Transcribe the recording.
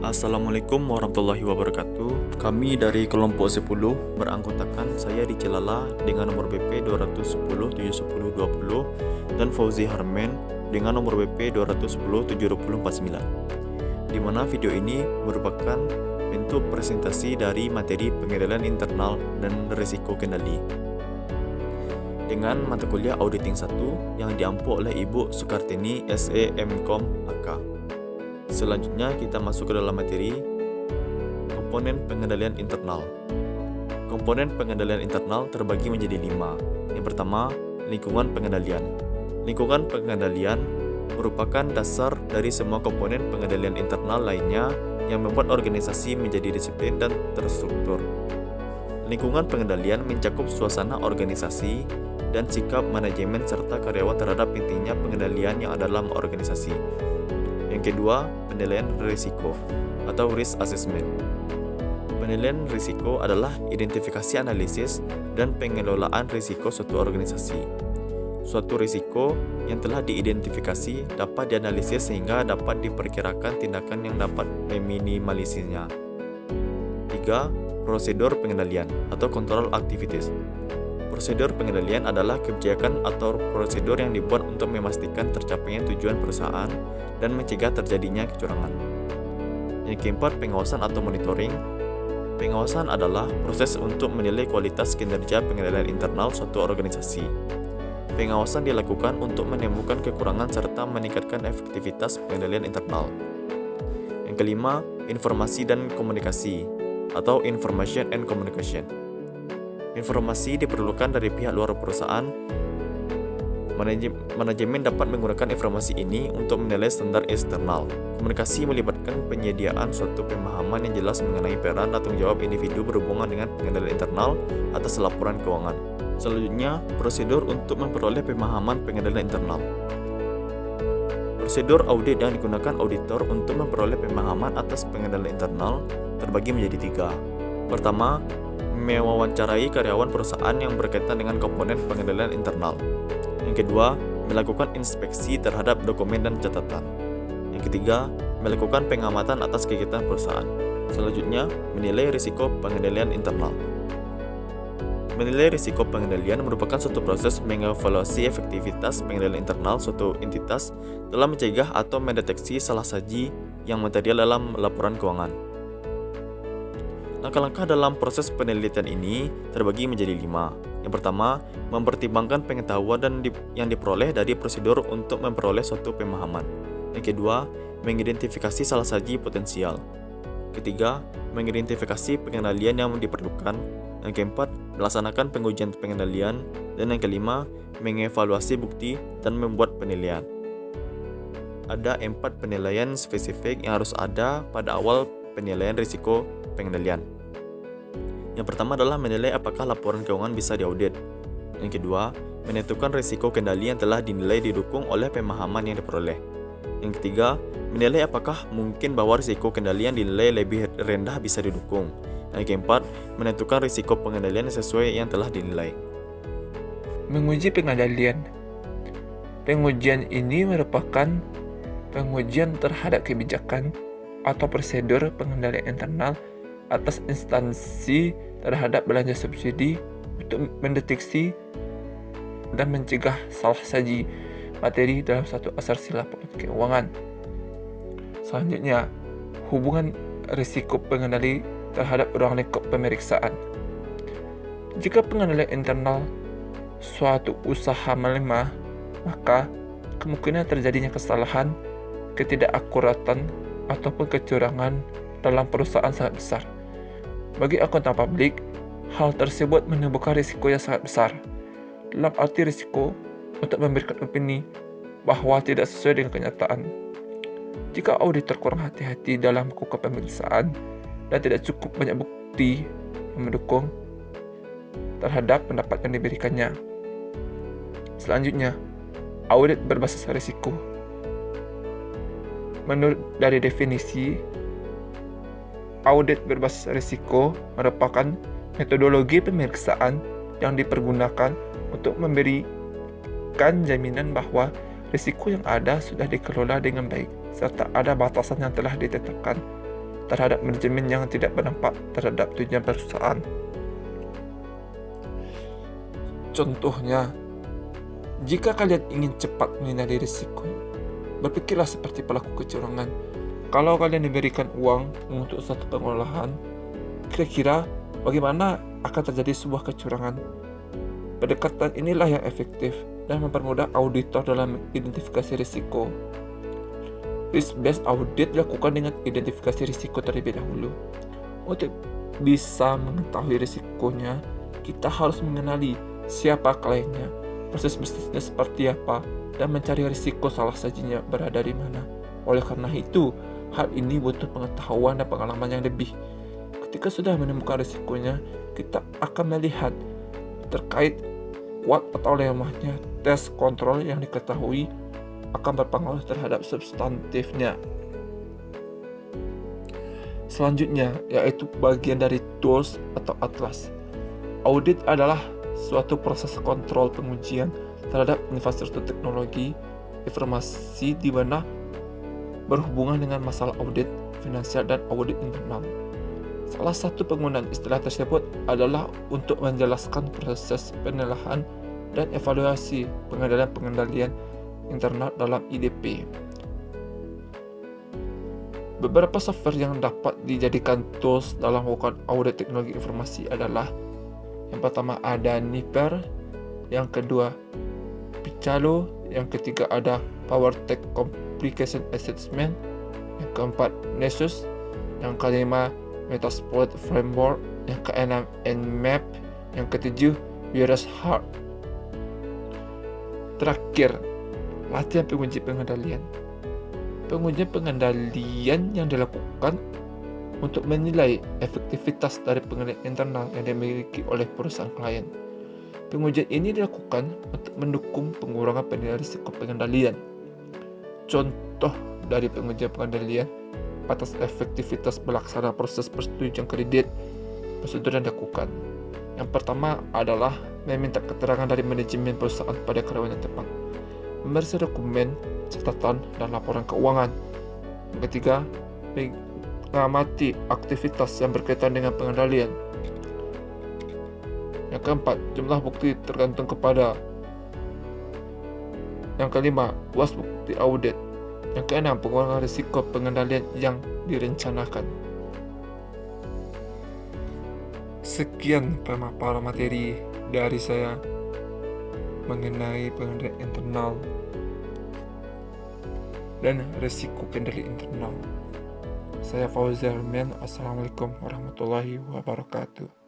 Assalamualaikum warahmatullahi wabarakatuh. Kami dari kelompok 10 beranggotakan saya di Celala dengan nomor BP 210 70 20 dan Fauzi Harmen dengan nomor BP 210 70 49. Di mana video ini merupakan bentuk presentasi dari materi pengendalian internal dan risiko kendali dengan mata kuliah Auditing 1 yang diampu oleh Ibu Sukartini SE MKom AK. Selanjutnya kita masuk ke dalam materi komponen pengendalian internal. Komponen pengendalian internal terbagi menjadi 5. Yang pertama, lingkungan pengendalian. Lingkungan pengendalian merupakan dasar dari semua komponen pengendalian internal lainnya yang membuat organisasi menjadi disiplin dan terstruktur. Lingkungan pengendalian mencakup suasana organisasi dan sikap manajemen serta karyawan terhadap pentingnya pengendalian yang ada dalam organisasi. Yang kedua, penilaian risiko atau risk assessment. Penilaian risiko adalah identifikasi analisis dan pengelolaan risiko suatu organisasi. Suatu risiko yang telah diidentifikasi dapat dianalisis sehingga dapat diperkirakan tindakan yang dapat meminimalisirnya. 3. Prosedur pengendalian atau control activities. Prosedur pengendalian adalah kebijakan atau prosedur yang dibuat untuk memastikan tercapainya tujuan perusahaan dan mencegah terjadinya kecurangan. Yang keempat, pengawasan atau monitoring. Pengawasan adalah proses untuk menilai kualitas kinerja pengendalian internal suatu organisasi. Pengawasan dilakukan untuk menemukan kekurangan serta meningkatkan efektivitas pengendalian internal. Yang kelima, informasi dan komunikasi atau information and communication. Informasi diperlukan dari pihak luar perusahaan. Manajemen dapat menggunakan informasi ini untuk menilai standar eksternal. Komunikasi melibatkan penyediaan suatu pemahaman yang jelas mengenai peran dan tanggung jawab individu berhubungan dengan pengendalian internal atas laporan keuangan. Selanjutnya, prosedur untuk memperoleh pemahaman pengendalian internal. Prosedur audit yang digunakan auditor untuk memperoleh pemahaman atas pengendalian internal terbagi menjadi 3. Pertama, mewawancarai karyawan perusahaan yang berkaitan dengan komponen pengendalian internal. Yang kedua, melakukan inspeksi terhadap dokumen dan catatan. Yang ketiga, melakukan pengamatan atas kegiatan perusahaan. Selanjutnya, menilai risiko pengendalian internal. Menilai risiko pengendalian merupakan suatu proses mengevaluasi efektivitas pengendalian internal suatu entitas dalam mencegah atau mendeteksi salah saji yang material dalam laporan keuangan. Langkah-langkah dalam proses penelitian ini terbagi menjadi 5. Yang pertama, mempertimbangkan pengetahuan yang diperoleh dari prosedur untuk memperoleh suatu pemahaman. Yang kedua, mengidentifikasi salah saji potensial. Ketiga, mengidentifikasi pengendalian yang diperlukan. Yang keempat, melaksanakan pengujian pengendalian. Dan yang kelima, mengevaluasi bukti dan membuat penilaian. Ada 4 penilaian spesifik yang harus ada pada awal penilaian risiko pengendalian. Yang pertama adalah menilai apakah laporan keuangan bisa diaudit. Yang kedua, menentukan risiko kendali yang telah dinilai didukung oleh pemahaman yang diperoleh. Yang ketiga, menilai apakah mungkin bahwa risiko kendali yang dinilai lebih rendah bisa didukung. Yang keempat, menentukan risiko pengendalian sesuai yang telah dinilai. Menguji pengendalian. Pengujian ini merupakan pengujian terhadap kebijakan atau prosedur pengendalian internal atas instansi terhadap belanja subsidi untuk mendeteksi dan mencegah salah saji materi dalam satu asasi laporan keuangan. Selanjutnya, hubungan risiko pengendali terhadap ruang lingkup pemeriksaan. Jika pengendalian internal suatu usaha melemah, maka kemungkinan terjadinya kesalahan, ketidakakuratan, ataupun kecurangan dalam perusahaan sangat besar. Bagi akuntan publik, hal tersebut menimbulkan risiko yang sangat besar. Dalam arti risiko untuk memberikan opini bahwa tidak sesuai dengan kenyataan. Jika auditor kurang hati-hati dalam melakukan pemeriksaan dan tidak cukup banyak bukti yang mendukung terhadap pendapat yang diberikannya. Selanjutnya, audit berbasis risiko. Menurut dari definisi, audit berbasis risiko merupakan metodologi pemeriksaan yang dipergunakan untuk memberikan jaminan bahwa risiko yang ada sudah dikelola dengan baik, serta ada batasan yang telah ditetapkan terhadap manajemen yang tidak berdampak terhadap tujuan perusahaan. Contohnya, jika kalian ingin cepat menghindari risiko, berpikirlah seperti pelaku kecurangan. Kalau kalian diberikan uang untuk satu pengolahan, kira-kira bagaimana akan terjadi sebuah kecurangan? Pendekatan inilah yang efektif dan mempermudah auditor dalam identifikasi risiko. Risk-based audit dilakukan dengan identifikasi risiko terlebih dahulu. Untuk bisa mengetahui risikonya, kita harus mengenali siapa kliennya, proses bisnisnya seperti apa, dan mencari risiko salah sajinya berada di mana. Oleh karena itu, hal ini butuh pengetahuan dan pengalaman yang lebih. Ketika sudah menemukan risikonya, kita akan melihat terkait kuat atau lemahnya tes kontrol yang diketahui akan berpengaruh terhadap substantifnya. Selanjutnya, yaitu bagian dari tools atau atlas. Audit adalah suatu proses kontrol pengujian terhadap infrastruktur teknologi informasi di mana berhubungan dengan masalah audit finansial dan audit internal. Salah satu penggunaan istilah tersebut adalah untuk menjelaskan proses penilaian dan evaluasi pengendalian internal dalam IDP. Beberapa software yang dapat dijadikan tools dalam melakukan audit teknologi informasi adalah: yang pertama ada Niper, yang kedua Picalo, yang ketiga ada PowerTech Complication Assessment, yang keempat Nessus, yang kelima Metasploit Framework, yang keenam Nmap, yang ketujuh Virus Heart. Terakhir, latihan penguji pengendalian. Pengujian pengendalian yang dilakukan untuk menilai efektivitas dari pengendalian internal yang dimiliki oleh perusahaan klien. Pengujian ini dilakukan untuk mendukung pengurangan penilaian risiko pengendalian. Contoh dari pengujian pengendalian atas efektivitas pelaksanaan proses persetujuan kredit prosedur yang dilakukan. Yang pertama adalah meminta keterangan dari manajemen perusahaan pada karyawan yang tepat, memeriksa dokumen, catatan, dan laporan keuangan. Yang ketiga, mengamati aktivitas yang berkaitan dengan pengendalian. Yang keempat, jumlah bukti tergantung kepada. Yang kelima, luas bukti audit. Yang keenam, pengurangan risiko pengendalian yang direncanakan. Sekian pemaparan materi dari saya mengenai pengendalian internal dan risiko kendali internal. Saya Fauzi Harmen. Assalamualaikum warahmatullahi wabarakatuh.